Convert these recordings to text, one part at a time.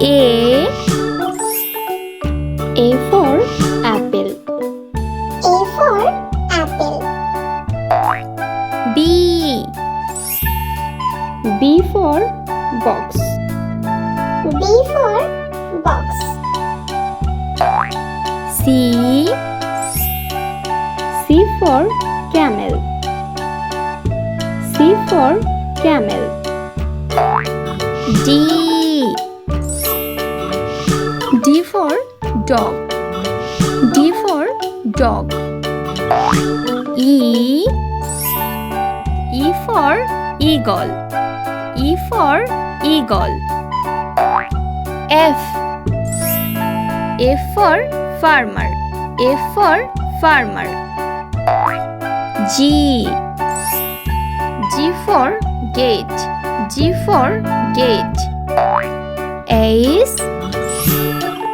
A for apple. A for apple. B for box. B for box. C for camel. C for camel. D for dog. D for dog. E for eagle. E for eagle. F for farmer. F for farmer. G for gate. G for gate.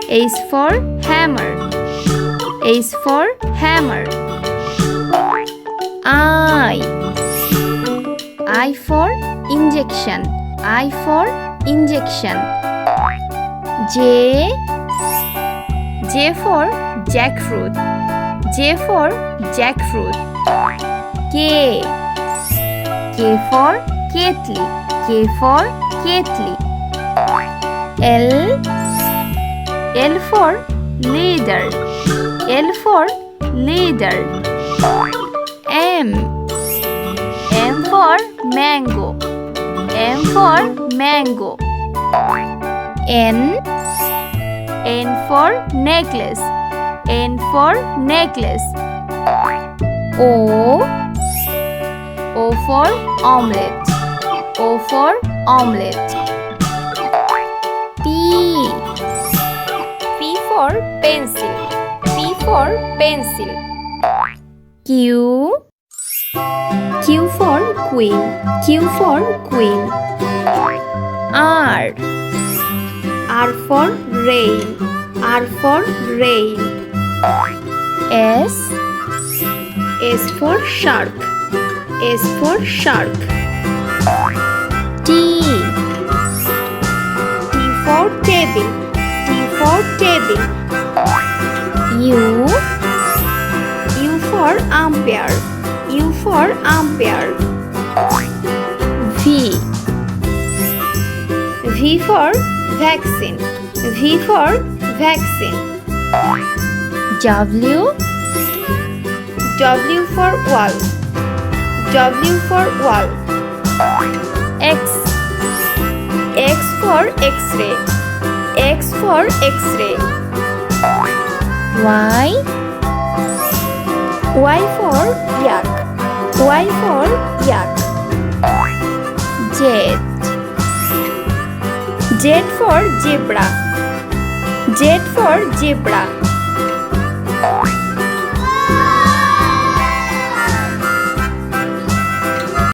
H for hammer. H for hammer. I for injection. I for injection. J for jackfruit. J for jackfruit. K for kettle. K for kettle. L for leader. L for leader. M for mango. M for mango. N for necklace. N for necklace. O for omelette. O for omelette. P for pencil. P for pencil. Q for queen. Q for queen. R for rain. R for rain. S for shark. S for shark. T for table. T for table. U for umpire. U for umpire. V for vaccine. V for vaccine. W for wall. W for wall. X for X-ray. X for X-ray. Y for yak. Y for yak. Z for zebra. Z for zebra.